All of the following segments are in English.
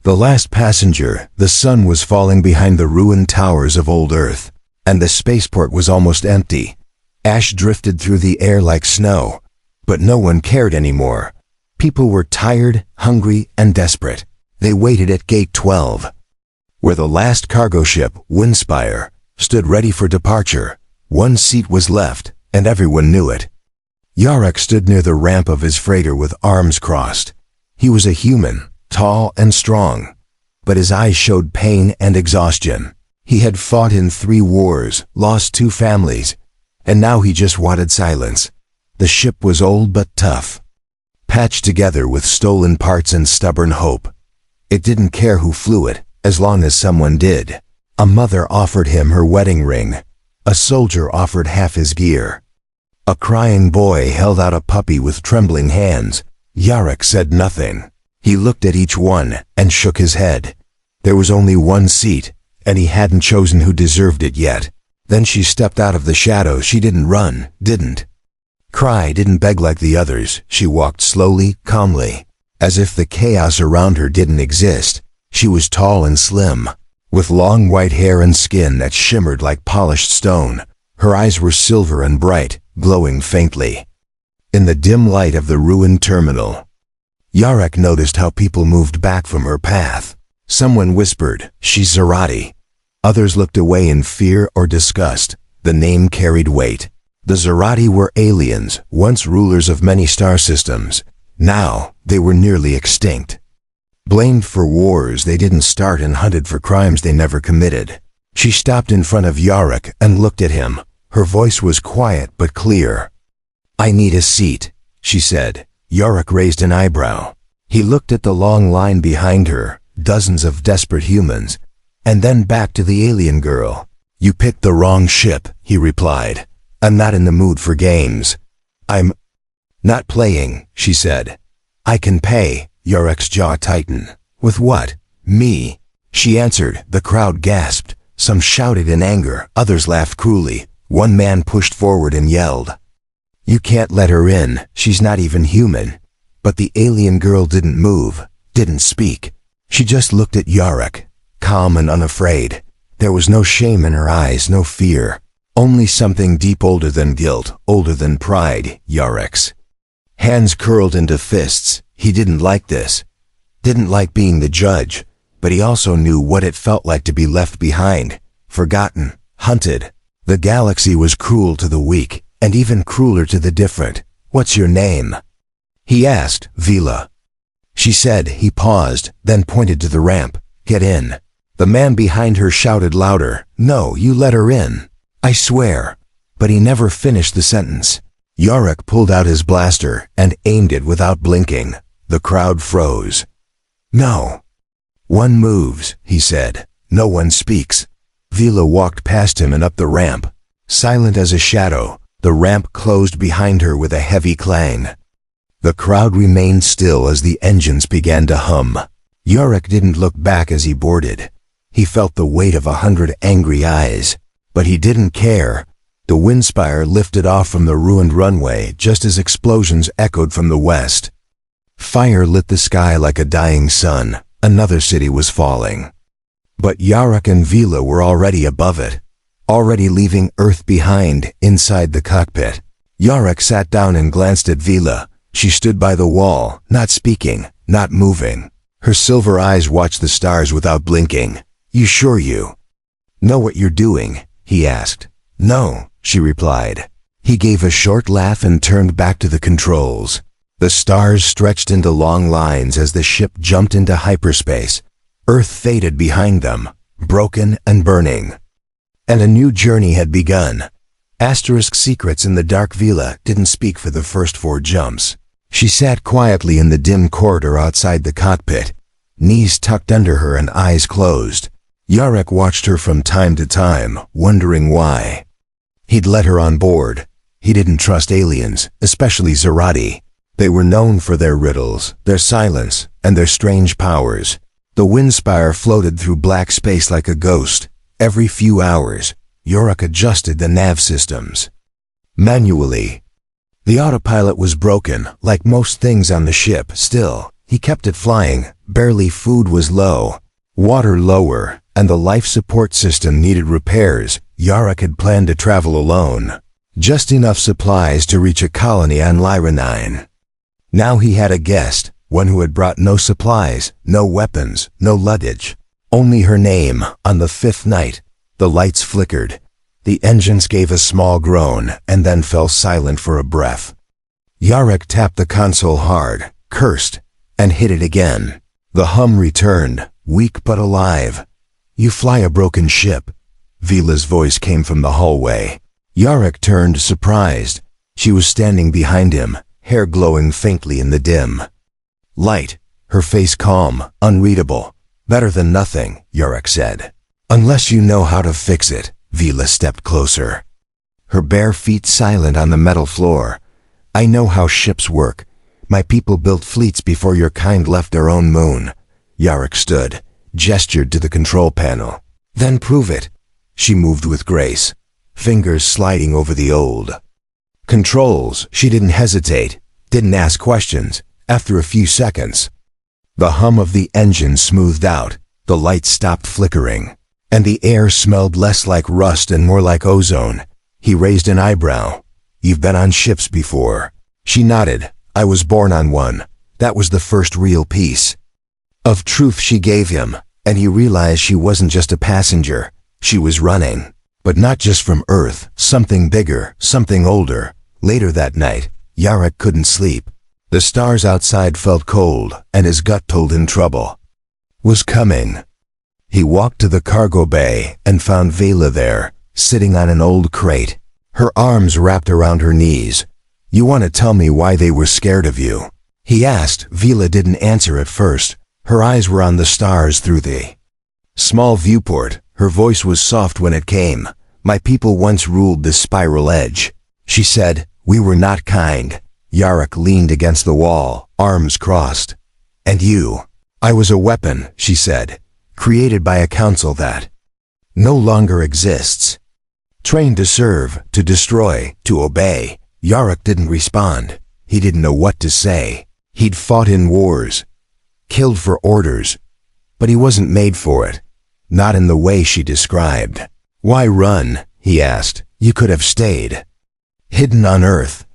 The last passenger, the sun was falling behind the ruined towers of old Earth, and the spaceport was almost empty. Ash drifted through the air like snow, but no one cared anymore. People were tired, hungry, and desperate. They waited at Gate 12, where the last cargo ship, Windspire, stood ready for departure. One seat was left, and everyone knew it. Yarek stood near the ramp of his freighter with arms crossed. He was a human, tall and strong, but his eyes showed pain and exhaustion. He had fought in 3 wars, lost 2 families, and now he just wanted silence. The ship was old but tough, patched together with stolen parts and stubborn hope. It didn't care who flew it, as long as someone did. A mother offered him her wedding ring. A soldier offered half his gear. A crying boy held out a puppy with trembling hands. Yarek said nothing. He looked at each one and shook his head. There was only one seat, and he hadn't chosen who deserved it yet. Then she stepped out of the shadows. She didn't run, didn't cry, didn't beg like the others. She walked slowly, calmly, as if the chaos around her didn't exist. She was tall and slim, with long white hair and skin that shimmered like polished stone. Her eyes were silver and bright, glowing faintly in the dim light of the ruined terminal. Yarek noticed how people moved back from her path. Someone whispered, "She's Zarati." Others looked away in fear or disgust. The name carried weight. The Zarati were aliens, once rulers of many star systems. Now, they were nearly extinct. Blamed for wars they didn't start and hunted for crimes they never committed. She stopped in front of Yarek and looked at him. Her voice was quiet but clear. "I need a seat," she said. Yarek raised an eyebrow. He looked at the long line behind her, dozens of desperate humans, and then back to the alien girl. "You picked the wrong ship," he replied. "I'm not in the mood for games." "I'm not playing," she said. "I can pay." Yarek's jaw tightened. "With what?" "Me," she answered. The crowd gasped. Some shouted in anger, others laughed cruelly. One man pushed forward and yelled, "You can't let her in. She's not even human." But the alien girl didn't move, didn't speak. She just looked at Yarek, calm and unafraid. There was no shame in her eyes, no fear. Only something deep, older than guilt, older than pride. Yarek's hands curled into fists. He didn't like this. Didn't like being the judge, but he also knew what it felt like to be left behind, forgotten, hunted. The galaxy was cruel to the weak, and even crueler to the different. "What's your name?" he asked. "Vila," she said. He paused, then pointed to the ramp. "Get in." The man behind her shouted louder, "No, you let her in. I swear." But he never finished the sentence. Yarek pulled out his blaster and aimed it without blinking. The crowd froze. "No one moves," he said. "No one speaks." Vila walked past him and up the ramp. Silent as a shadow, the ramp closed behind her with a heavy clang. The crowd remained still as the engines began to hum. Yarek didn't look back as he boarded. He felt the weight of 100 angry eyes. But he didn't care. The Windspire lifted off from the ruined runway just as explosions echoed from the west. Fire lit the sky like a dying sun. Another city was falling. But Yarek and Vila were already above it, already leaving Earth behind inside the cockpit. Yarek sat down and glanced at Vila. She stood by the wall, not speaking, not moving. Her silver eyes watched the stars without blinking. "You sure you know what you're doing?" he asked. "No," she replied. He gave a short laugh and turned back to the controls. The stars stretched into long lines as the ship jumped into hyperspace. Earth faded behind them, broken and burning. And a new journey had begun. Asterisk secrets in the dark Vila didn't speak for the first 4 jumps. She sat quietly in the dim corridor outside the cockpit, knees tucked under her and eyes closed. Yarek watched her from time to time, wondering why. He'd let her on board. He didn't trust aliens, especially Zarati. They were known for their riddles, their silence, and their strange powers. The Windspire floated through black space like a ghost. Every few hours, Yarek adjusted the nav systems manually. The autopilot was broken, like most things on the ship. Still, He kept it flying. Barely food was low, water lower, and the life support system needed repairs. Yarok had planned to travel alone. Just enough supplies to reach a colony on Lyra 9. Now he had a guest, one who had brought no supplies, no weapons, no luggage. Only her name. On the 5th night, the lights flickered. The engines gave a small groan and then fell silent for a breath. Yarok tapped the console hard, cursed, and hit it again. The hum returned, weak but alive. "You fly a broken ship." Vila's voice came from the hallway. Yarok turned, surprised. She was standing behind him, hair glowing faintly in the dim light, her face calm, unreadable. "Better than nothing," Yarok said. "Unless you know how to fix it." Vila stepped closer, her bare feet silent on the metal floor. "I know how ships work. My people built fleets before your kind left their own moon." Yarok stood, gestured to the control panel. "Then prove it." She moved with grace, fingers sliding over the old controls. She didn't hesitate, didn't ask questions. After a few seconds, the hum of the engine smoothed out, the lights stopped flickering, and the air smelled less like rust and more like ozone. He raised an eyebrow. "You've been on ships before." She nodded. "I was born on one." That was the first real piece of truth she gave him, and he realized she wasn't just a passenger. She was running. But not just from Earth, something bigger, something older. Later that night, Yarok couldn't sleep. The stars outside felt cold, and his gut told him trouble was coming. He walked to the cargo bay and found Vila there, sitting on an old crate, her arms wrapped around her knees. "You want to tell me why they were scared of you?" he asked. Vila didn't answer at first. Her eyes were on the stars through the small viewport. Her voice was soft when it came. "My people once ruled this spiral edge," she said. "We were not kind." Yarok leaned against the wall, arms crossed. "And you?" "I was a weapon," she said, "created by a council that no longer exists. Trained to serve, to destroy, to obey." Yarok didn't respond. He didn't know what to say. He'd fought in wars, killed for orders, but he wasn't made for it. Not in the way she described. "Why run?" he asked. "You could have stayed hidden on Earth."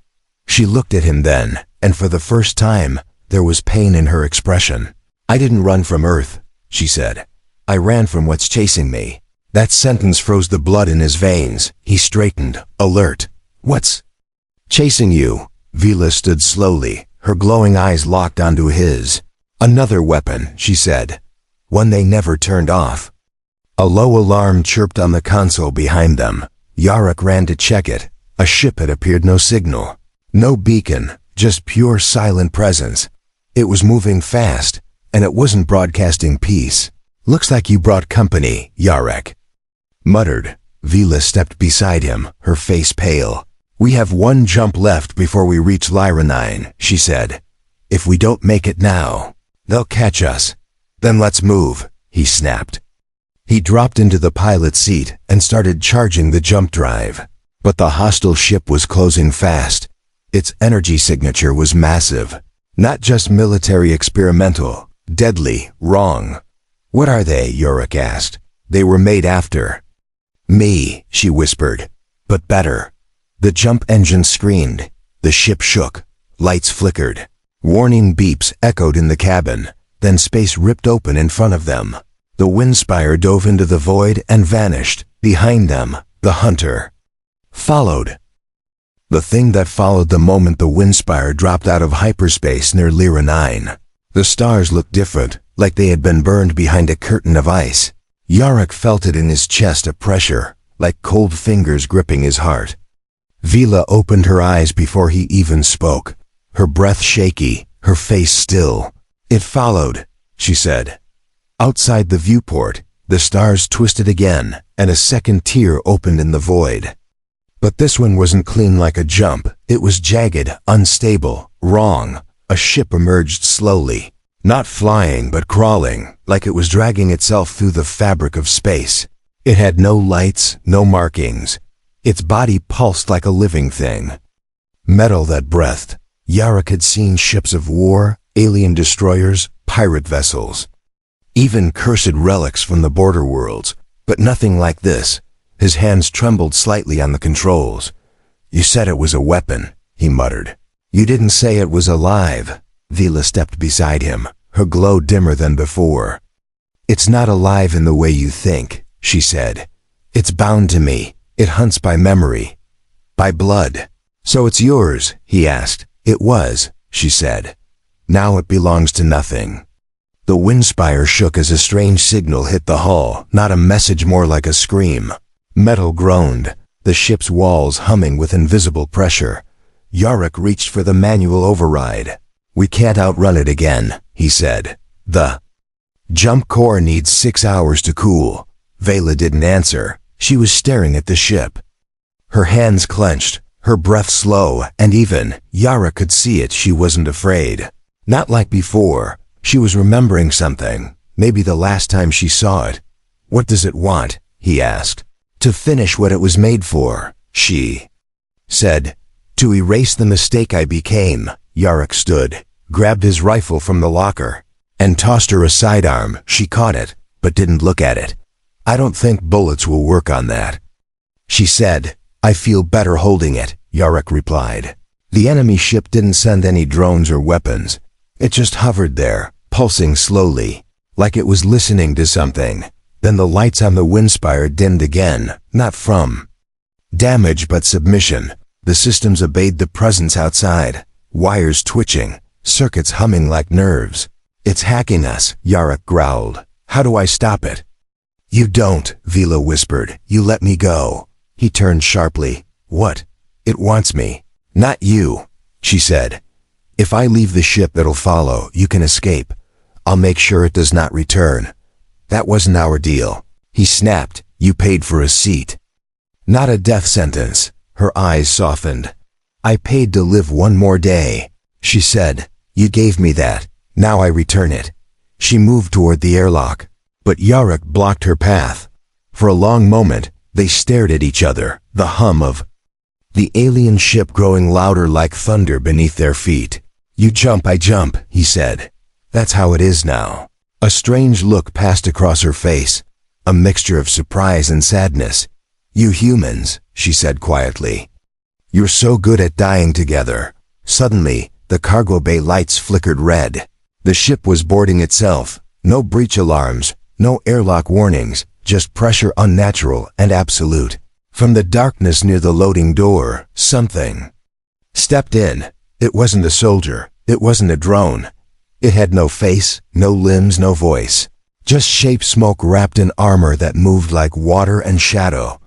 She looked at him then, and for the first time, there was pain in her expression. "I didn't run from Earth," she said. "I ran from what's chasing me." That sentence froze the blood in his veins. He straightened, alert. "What's chasing you?" Vila stood slowly, her glowing eyes locked onto his. "Another weapon," she said. "One they never turned off." A low alarm chirped on the console behind them. Yarok ran to check it. A ship had appeared, no signal, no beacon, just pure silent presence. It was moving fast, and it wasn't broadcasting peace. "Looks like you brought company," Yarok muttered. Vila stepped beside him, her face pale. "We have one jump left before we reach Lyra 9, she said. "If we don't make it now, they'll catch us." "Then let's move," he snapped. He dropped into the pilot's seat and started charging the jump drive. But the hostile ship was closing fast. Its energy signature was massive. Not just military experimental, deadly, wrong. "What are they?" Yarok asked. "They were made after me," she whispered. "But better." The jump engine screamed. The ship shook. Lights flickered. Warning beeps echoed in the cabin. Then space ripped open in front of them. The Windspire dove into the void and vanished. Behind them, the Hunter followed. The thing that followed the moment the Windspire dropped out of hyperspace near Lyra 9. The stars looked different, like they had been burned behind a curtain of ice. Yarok felt it in his chest, a pressure, like cold fingers gripping his heart. Vila opened her eyes before he even spoke, her breath shaky, her face still. "It followed," she said. Outside the viewport, the stars twisted again, and a second tear opened in the void. But this one wasn't clean like a jump. It was jagged, unstable, wrong. A ship emerged slowly, not flying but crawling, like it was dragging itself through the fabric of space. It had no lights, no markings. Its body pulsed like a living thing. Metal that breathed. Yarok had seen ships of war, alien destroyers, pirate vessels, even cursed relics from the border worlds, but nothing like this. His hands trembled slightly on the controls. "You said it was a weapon," he muttered. "You didn't say it was alive." Vila stepped beside him, her glow dimmer than before. "It's not alive in the way you think," she said. "It's bound to me. It hunts by memory, by blood." "So it's yours?" he asked. "It was," she said. "Now it belongs to nothing." The windspire shook as a strange signal hit the hull, not a message, more like a scream. Metal groaned, the ship's walls humming with invisible pressure. Yarick reached for the manual override. "We can't outrun it again," he said. "The jump core needs 6 hours to cool." Vela didn't answer. She was staring at the ship. Her hands clenched, her breath slow, and even Yara could see it. She wasn't afraid. Not like before. She was remembering something, maybe the last time she saw it. "What does it want?" he asked. "To finish what it was made for," she said. "To erase the mistake I became." Yarick stood, grabbed his rifle from the locker, and tossed her a sidearm. She caught it, but didn't look at it. "I don't think bullets will work on that," she said. "I feel better holding it," Yarick replied. The enemy ship didn't send any drones or weapons. It just hovered there, pulsing slowly, like it was listening to something. Then the lights on the windspire dimmed again, not from damage but submission. The systems obeyed the presence outside, wires twitching, circuits humming like nerves. "It's hacking us," Yarick growled. "How do I stop it?" "You don't," Vila whispered. "You let me go." He turned sharply. "What?" "It wants me." "Not you," she said. "If I leave the ship, it'll follow. You can escape. I'll make sure it does not return." "That wasn't our deal," he snapped. "You paid for a seat, not a death sentence." Her eyes softened. "I paid to live one more day," she said. "You gave me that. Now I return it." She moved toward the airlock, but Yarick blocked her path. For a long moment, they stared at each other, the hum of the alien ship growing louder like thunder beneath their feet. "You jump, I jump," he said. "That's how it is now." A strange look passed across her face, a mixture of surprise and sadness. "You humans," she said quietly. "You're so good at dying together." Suddenly, the cargo bay lights flickered red. The ship was boarding itself. No breach alarms, no airlock warnings, just pressure unnatural and absolute. From the darkness near the loading door, something stepped in. It wasn't a soldier. It wasn't a drone. It had no face, no limbs, no voice. Just shape smoke wrapped in armor that moved like water and shadow.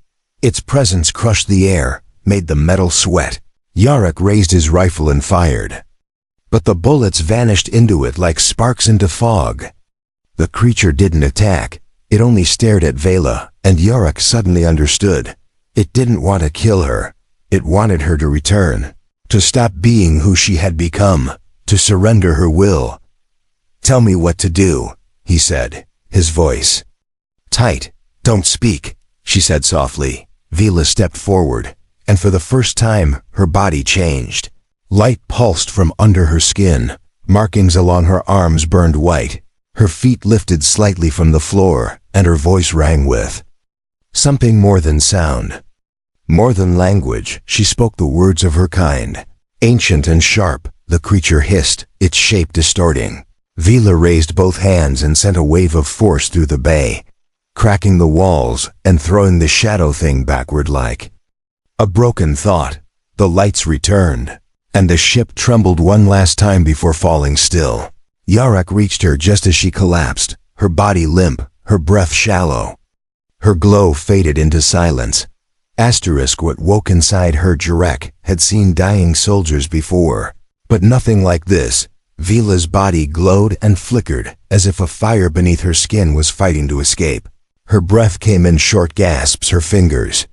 Its presence crushed the air, made the metal sweat. Yarick raised his rifle and fired. But the bullets vanished into it like sparks into fog. The creature didn't attack. It only stared at Vela, and Yarick suddenly understood. It didn't want to kill her. It wanted her to return, to stop being who she had become, to surrender her will. "Tell me what to do," he said, his voice tight. "Don't speak," she said softly. Vila stepped forward, and for the first time, her body changed. Light pulsed from under her skin. Markings along her arms burned white. Her feet lifted slightly from the floor, and her voice rang with something more than sound, more than language. She spoke the words of her kind. Ancient and sharp, the creature hissed, its shape distorting. Vila raised both hands and sent a wave of force through the bay, cracking the walls and throwing the shadow thing backward like a broken thought. The lights returned, and the ship trembled one last time before falling still. Yarick reached her just as she collapsed, her body limp, her breath shallow. Her glow faded into silence. What woke inside her. Jarek had seen dying soldiers before, but nothing like this. Vila's body glowed and flickered, as if a fire beneath her skin was fighting to escape. Her breath came in short gasps, her fingers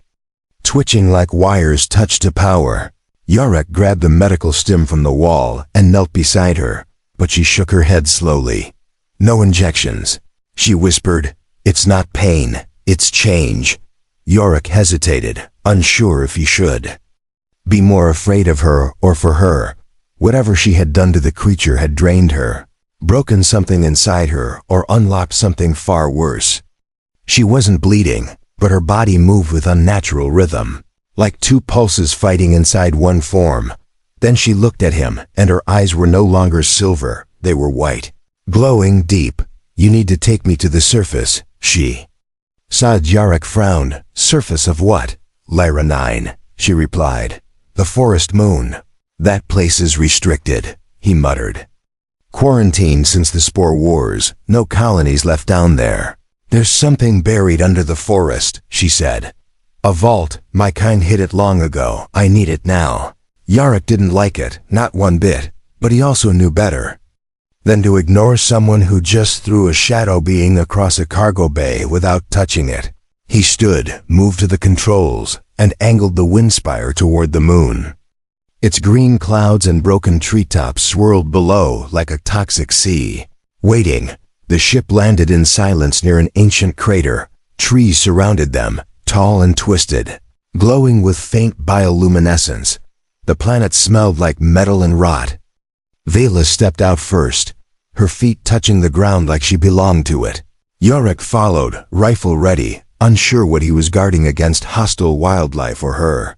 twitching like wires touched to power. Yarick grabbed the medical stim from the wall and knelt beside her, but she shook her head slowly. "No injections," she whispered. "It's not pain, it's change." Yarick hesitated, unsure if he should be more afraid of her or for her. Whatever she had done to the creature had drained her, broken something inside her, or unlocked something far worse. She wasn't bleeding, but her body moved with unnatural rhythm, like two pulses fighting inside one form. Then she looked at him, and her eyes were no longer silver, they were white, glowing deep. "You need to take me to the surface," she said. Yarok frowned. "Surface of what?" "Lyra 9, she replied. "The forest moon." "That place is restricted," he muttered. "Quarantined since the Spore Wars, no colonies left down there." "There's something buried under the forest," she said. "A vault, my kind hid it long ago, I need it now." Yarok didn't like it, not one bit, but he also knew better than to ignore someone who just threw a shadow being across a cargo bay without touching it. He stood, moved to the controls, and angled the windspire toward the moon. Its green clouds and broken treetops swirled below like a toxic sea. Waiting, the ship landed in silence near an ancient crater. Trees surrounded them, tall and twisted, glowing with faint bioluminescence. The planet smelled like metal and rot. Vela stepped out first, her feet touching the ground like she belonged to it. Yarok followed, rifle ready, unsure what he was guarding against, hostile wildlife or her.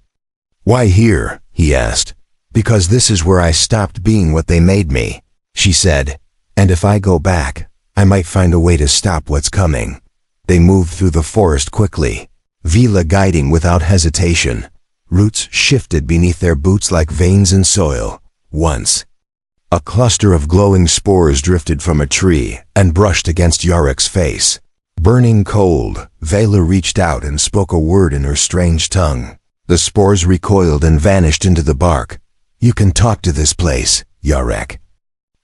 "Why here?" he asked. "Because this is where I stopped being what they made me," she said. "And if I go back, I might find a way to stop what's coming." They moved through the forest quickly, Vela guiding without hesitation. Roots shifted beneath their boots like veins in soil. Once, a cluster of glowing spores drifted from a tree and brushed against Yarok's face. Burning cold, Vela reached out and spoke a word in her strange tongue. The spores recoiled and vanished into the bark. "You can talk to this place," Yarok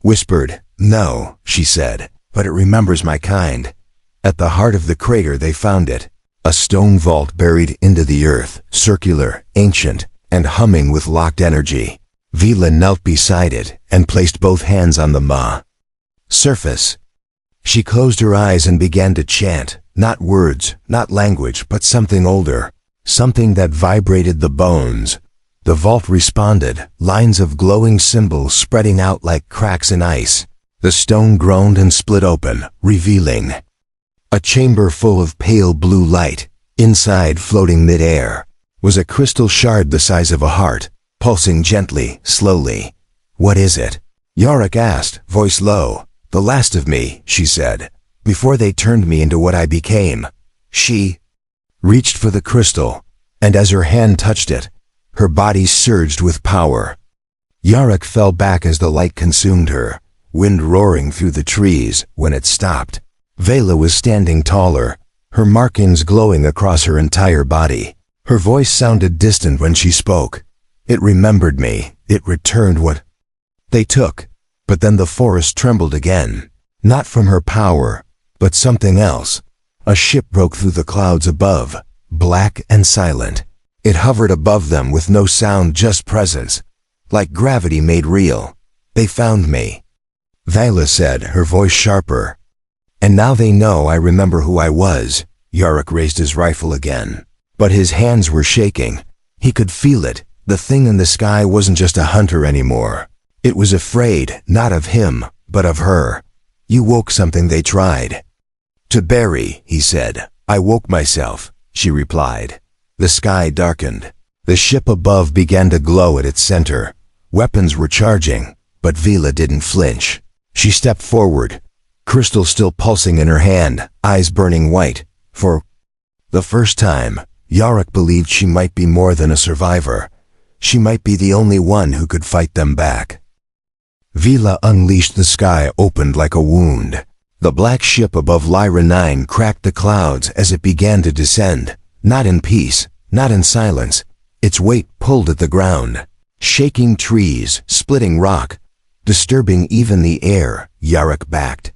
whispered. "No," she said, "but it remembers my kind." At the heart of the crater they found it. A stone vault buried into the earth, circular, ancient, and humming with locked energy. Vela knelt beside it and placed both hands on the surface. She closed her eyes and began to chant, not words, not language, but something older, something that vibrated the bones. The vault responded, lines of glowing symbols spreading out like cracks in ice. The stone groaned and split open, revealing a chamber full of pale blue light. Inside, floating mid-air, was a crystal shard the size of a heart, pulsing gently, slowly. "What is it?" Yarok asked, voice low. "The last of me," she said, "before they turned me into what I became." She reached for the crystal, and as her hand touched it, her body surged with power. Yarok fell back as the light consumed her, wind roaring through the trees. When it stopped, Vela was standing taller, her markings glowing across her entire body. Her voice sounded distant when she spoke. "It remembered me, it returned what they took." But then the forest trembled again, not from her power, but something else. A ship broke through the clouds above, black and silent. It hovered above them with no sound, just presence, like gravity made real. "They found me," Vela said, her voice sharper. "And now they know I remember who I was." Yarok raised his rifle again, but his hands were shaking. He could feel it. The thing in the sky wasn't just a hunter anymore. It was afraid, not of him, but of her. "You woke something they tried to bury," he said. "I woke myself," she replied. The sky darkened. The ship above began to glow at its center. Weapons were charging, but Vela didn't flinch. She stepped forward, crystal still pulsing in her hand, eyes burning white. For the first time, Yarok believed she might be more than a survivor. She might be the only one who could fight them back. Vela unleashed. The sky opened like a wound. The black ship above Lyra 9 cracked the clouds as it began to descend, not in peace, not in silence. Its weight pulled at the ground, shaking trees, splitting rock, disturbing even the air. Yarok backed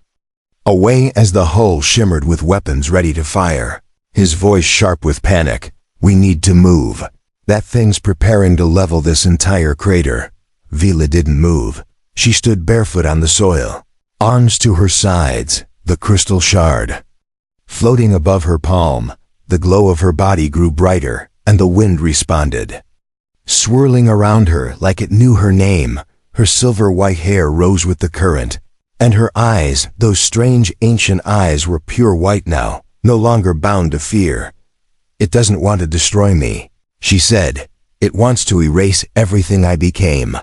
away as the hull shimmered with weapons ready to fire, his voice sharp with panic. "We need to move. That thing's preparing to level this entire crater." Vela didn't move. She stood barefoot on the soil, arms to her sides, the crystal shard floating above her palm. The glow of her body grew brighter, and the wind responded, swirling around her like it knew her name. Her silver-white hair rose with the current, and her eyes, those strange ancient eyes, were pure white now, no longer bound to fear. "It doesn't want to destroy me," she said. "It wants to erase everything I became."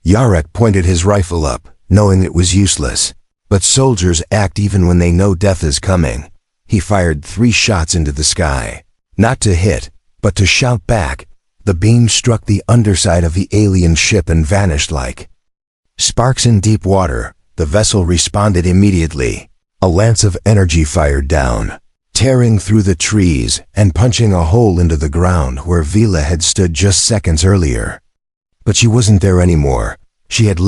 Yarek pointed his rifle up, knowing it was useless. But soldiers act even when they know death is coming. He fired 3 shots into the sky. Not to hit, but to shout back. The beam struck the underside of the alien ship and vanished like sparks in deep water. The vessel responded immediately. A lance of energy fired down, tearing through the trees and punching a hole into the ground where Vila had stood just seconds earlier. But she wasn't there anymore. She had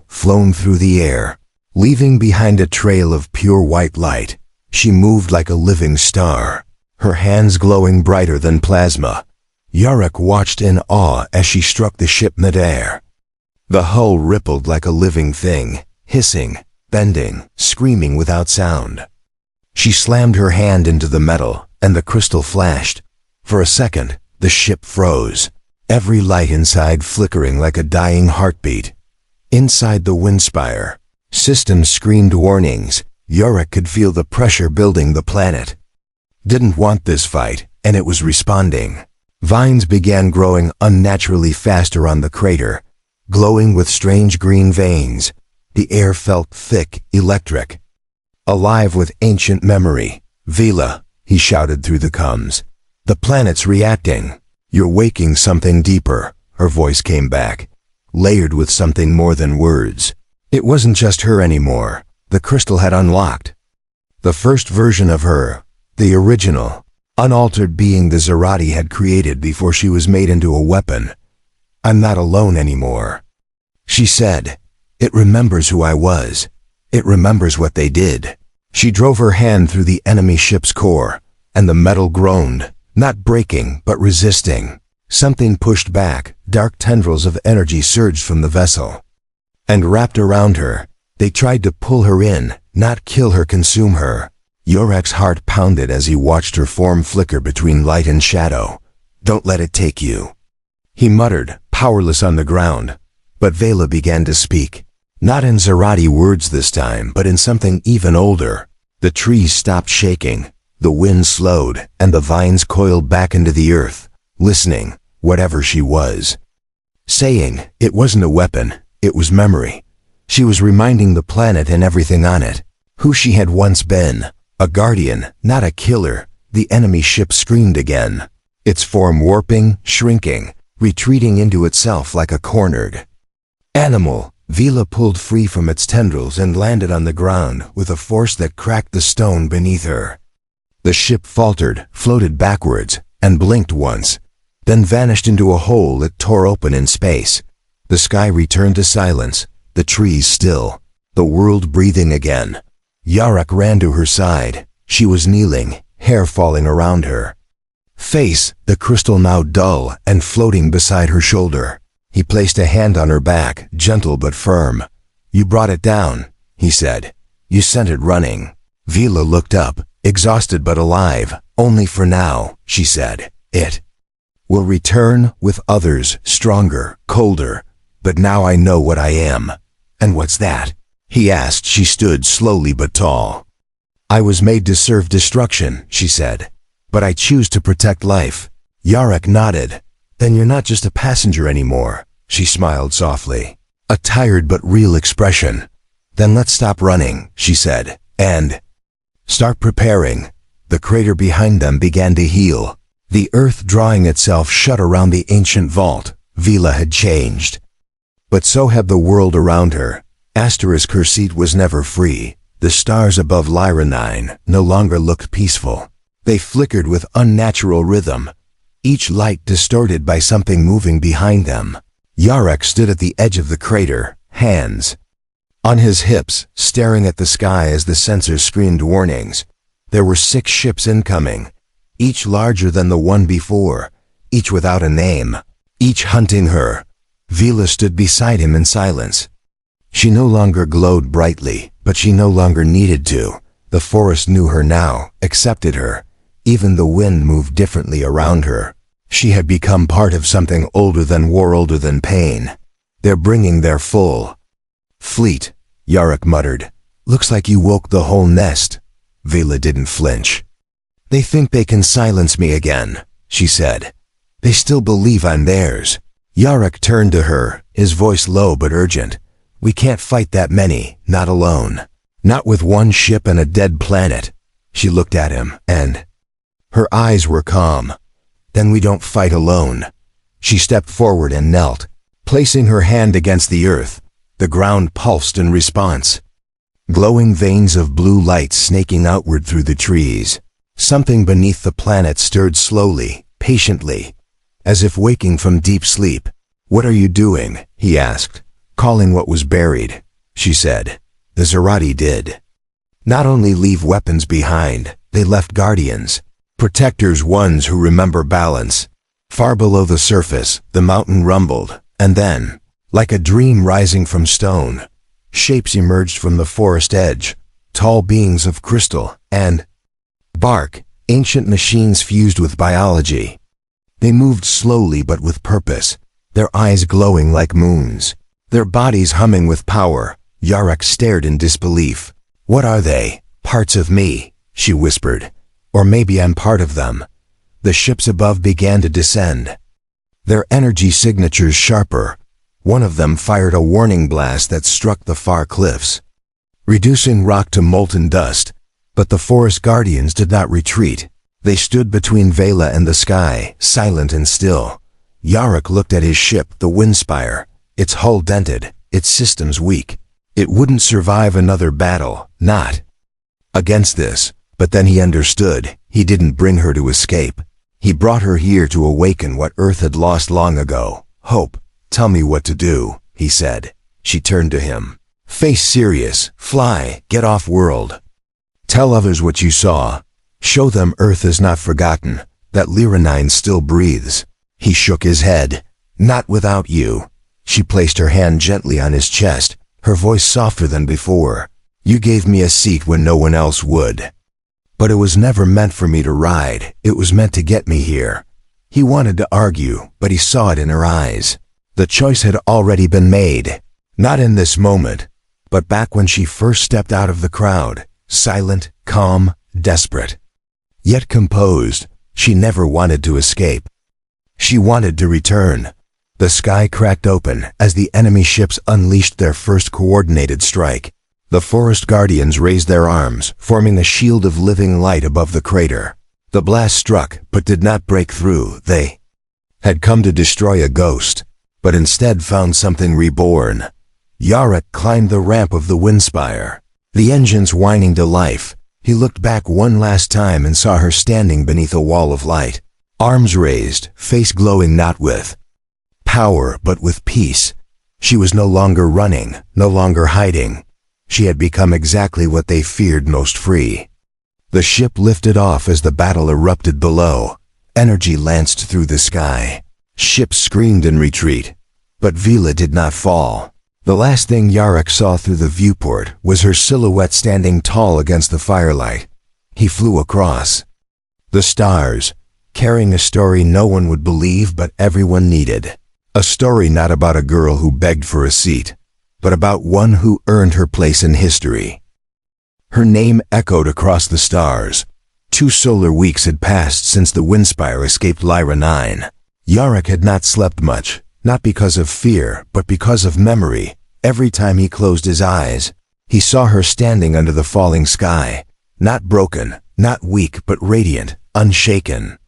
flown through the air, leaving behind a trail of pure white light. She moved like a living star, her hands glowing brighter than plasma. Yarek watched in awe as she struck the ship midair. The hull rippled like a living thing, hissing, bending, screaming without sound. She slammed her hand into the metal, and the crystal flashed. For a second, the ship froze, every light inside flickering like a dying heartbeat. Inside the windspire, systems screamed warnings. Yarek could feel the pressure building. The planet didn't want this fight, and it was responding. Vines began growing unnaturally fast around the crater, glowing with strange green veins. The air felt thick, electric, alive with ancient memory. "Vila," he shouted through the comms. "The planet's reacting. You're waking something deeper." Her voice came back, layered with something more than words. It wasn't just her anymore. The crystal had unlocked the first version of her, the original, unaltered being the Zerati had created before she was made into a weapon. "I'm not alone anymore," she said. "It remembers who I was. It remembers what they did." She drove her hand through the enemy ship's core, and the metal groaned, not breaking but resisting. Something pushed back. Dark tendrils of energy surged from the vessel and wrapped around her. They tried to pull her in, not kill her, consume her. Yarek's heart pounded as he watched her form flicker between light and shadow. "Don't let it take you," he muttered, powerless on the ground. But Vela began to speak. Not in Zerati words this time, but in something even older. The trees stopped shaking, the wind slowed, and the vines coiled back into the earth, listening, whatever she was saying. It wasn't a weapon, it was memory. She was reminding the planet and everything on it who she had once been. A guardian, not a killer. The enemy ship screamed again, its form warping, shrinking, retreating into itself like a cornered animal. Vila pulled free from its tendrils and landed on the ground with a force that cracked the stone beneath her. The ship faltered, floated backwards, and blinked once, then vanished into a hole it tore open in space. The sky returned to silence, the trees still, the world breathing again. Yarek ran to her side. She was kneeling, hair falling around her face, the crystal now dull and floating beside her shoulder. He placed a hand on her back, gentle but firm. "You brought it down," he said. "You sent it running." Vila looked up, exhausted but alive. "Only for now," she said. "It will return with others, stronger, colder. But now I know what I am." "And what's that?" he asked. She stood slowly but tall. "I was made to serve destruction," she said. "But I choose to protect life." Yarek nodded. "Then you're not just a passenger anymore," she smiled softly. A tired but real expression. "Then let's stop running," she said, "and start preparing." The crater behind them began to heal, the earth drawing itself shut around the ancient vault. Vila had changed, but so had the world around her. Asterisk, her seat was never free. The stars above Lyra 9 no longer looked peaceful. They flickered with unnatural rhythm, each light distorted by something moving behind them. Yarek stood at the edge of the crater, hands on his hips, staring at the sky as the sensors screamed warnings. There were 6 ships incoming, each larger than the one before, each without a name, each hunting her. Vila stood beside him in silence. She no longer glowed brightly, but she no longer needed to. The forest knew her now, accepted her. Even the wind moved differently around her. She had become part of something older than war, older than pain. They're bringing their full fleet, Yarok muttered. Looks like you woke the whole nest. Vila didn't flinch. They think they can silence me again, she said. They still believe I'm theirs. Yarok turned to her, his voice low but urgent. We can't fight that many, not alone. Not with one ship and a dead planet. She looked at him, and her eyes were calm. Then we don't fight alone. She stepped forward and knelt, placing her hand against the earth. The ground pulsed in response. Glowing veins of blue light snaking outward through the trees. Something beneath the planet stirred slowly, patiently, as if waking from deep sleep. What are you doing? He asked. Calling what was buried, she said. The Zerati did. Not only leave weapons behind, they left guardians. Protectors, ones who remember balance. Far below the surface, the mountain rumbled, and then, like a dream rising from stone, shapes emerged from the forest edge, tall beings of crystal and bark, ancient machines fused with biology. They moved slowly but with purpose, their eyes glowing like moons, their bodies humming with power. Yarok stared in disbelief. What are they? Parts of me, she whispered. Or maybe I'm part of them. The ships above began to descend, their energy signatures sharper. One of them fired a warning blast that struck the far cliffs, reducing rock to molten dust. But the forest guardians did not retreat. They stood between Vela and the sky, silent and still. Yarok looked at his ship, the Windspire, its hull dented, its systems weak. It wouldn't survive another battle, not against this. But then he understood. He didn't bring her to escape. He brought her here to awaken what Earth had lost long ago. Hope. Tell me what to do, he said. She turned to him. Face serious. Fly. Get off world. Tell others what you saw. Show them Earth is not forgotten, that Lyranine still breathes. He shook his head. Not without you. She placed her hand gently on his chest, her voice softer than before. You gave me a seat when no one else would. But it was never meant for me to ride. It was meant to get me here. He wanted to argue, but he saw it in her eyes. The choice had already been made. Not in this moment, but back when she first stepped out of the crowd, silent, calm, desperate. Yet composed, she never wanted to escape. She wanted to return. The sky cracked open as the enemy ships unleashed their first coordinated strike. The forest guardians raised their arms, forming a shield of living light above the crater. The blast struck, but did not break through. They had come to destroy a ghost, but instead found something reborn. Yarok climbed the ramp of the Windspire, the engines whining to life. He looked back one last time and saw her standing beneath a wall of light, arms raised, face glowing not with power but with peace. She was no longer running, no longer hiding. She had become exactly what they feared most, free. The ship lifted off as the battle erupted below. Energy lanced through the sky. Ships screamed in retreat. But Vila did not fall. The last thing Yarok saw through the viewport was her silhouette standing tall against the firelight. He flew across the stars, carrying a story no one would believe but everyone needed. A story not about a girl who begged for a seat, but about one who earned her place in history. Her name echoed across the stars. 2 solar weeks had passed since the Windspire escaped Lyra 9. Yarok had not slept much, not because of fear, but because of memory. Every time he closed his eyes, he saw her standing under the falling sky, not broken, not weak, but radiant, unshaken,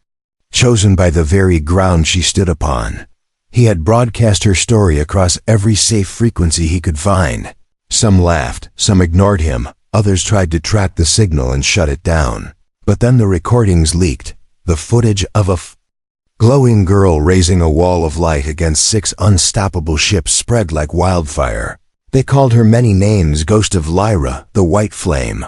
chosen by the very ground she stood upon. He had broadcast her story across every safe frequency he could find. Some laughed, some ignored him, others tried to track the signal and shut it down. But then the recordings leaked, the footage of a glowing girl raising a wall of light against 6 unstoppable ships spread like wildfire. They called her many names: Ghost of Lyra, the White Flame,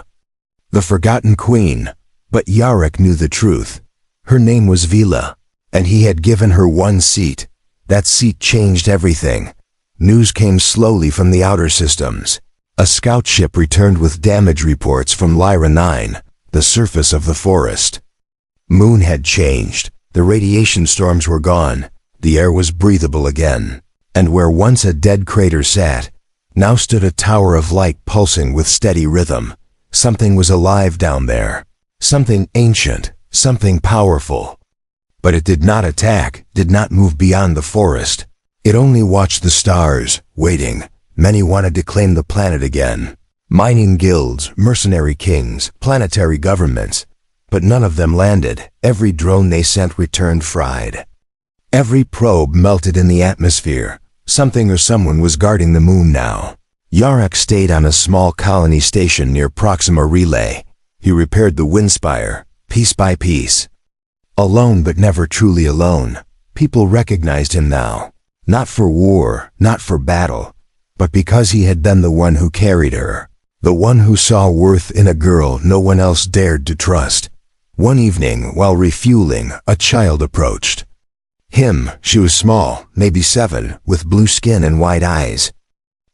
the Forgotten Queen. But Yarok knew the truth. Her name was Vila, and he had given her one seat. That seat changed everything. News came slowly from the outer systems. A scout ship returned with damage reports from Lyra 9, the surface of the forest. Moon had changed. The radiation storms were gone. The air was breathable again. And where once a dead crater sat, now stood a tower of light pulsing with steady rhythm. Something was alive down there. Something ancient, something powerful. But it did not attack, did not move beyond the forest. It only watched the stars, waiting. Many wanted to claim the planet again. Mining guilds, mercenary kings, planetary governments. But none of them landed. Every drone they sent returned fried. Every probe melted in the atmosphere. Something or someone was guarding the moon now. Yarek stayed on a small colony station near Proxima Relay. He repaired the windspire, piece by piece. Alone but never truly alone. People recognized him now. Not for war, not for battle, but because he had been the one who carried her. The one who saw worth in a girl no one else dared to trust. One evening, while refueling, a child approached. She was small, maybe 7, with blue skin and wide eyes.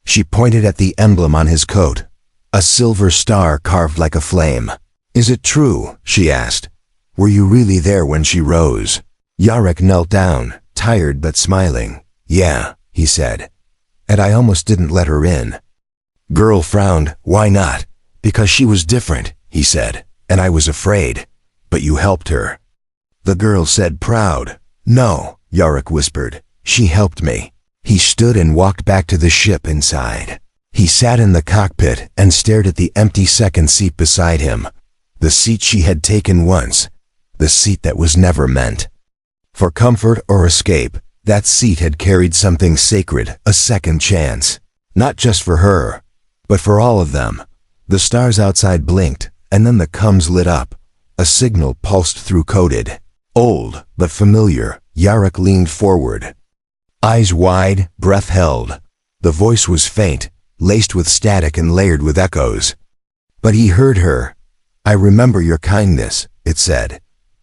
She pointed at the emblem on his coat, a silver star carved like a flame. "Is it true?" she asked. "Were you really there when she rose?" Yarek knelt down, tired but smiling. "Yeah," he said. "And I almost didn't let her in." Girl frowned. "Why not?" "Because she was different," he said, "and I was afraid. But you helped her." The girl said, proud. "No," Yarek whispered. "She helped me." He stood and walked back to the ship inside. He sat in the cockpit and stared at the empty second seat beside him. The seat she had taken once. The seat that was never meant for comfort or escape. That seat had carried something sacred, a second chance. Not just for her, but for all of them. The stars outside blinked, and then the coms lit up. A signal pulsed through coded. Old, but familiar. Yarek leaned forward. Eyes wide, breath held. The voice was faint, laced with static and layered with echoes. But he heard her. "I remember your kindness," it said.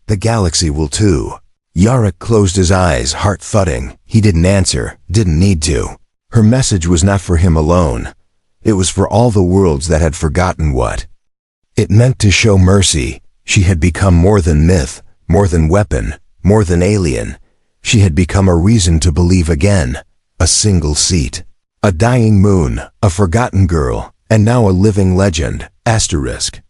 "The galaxy will too." Yarek closed his eyes, heart thudding. He didn't answer, didn't need to. Her message was not for him alone. It was for all the worlds that had forgotten what. It meant to show mercy. She had become more than myth, more than weapon, more than alien. She had become a reason to believe again. A single seat. A dying moon, a forgotten girl, and now a living legend. Asterisk.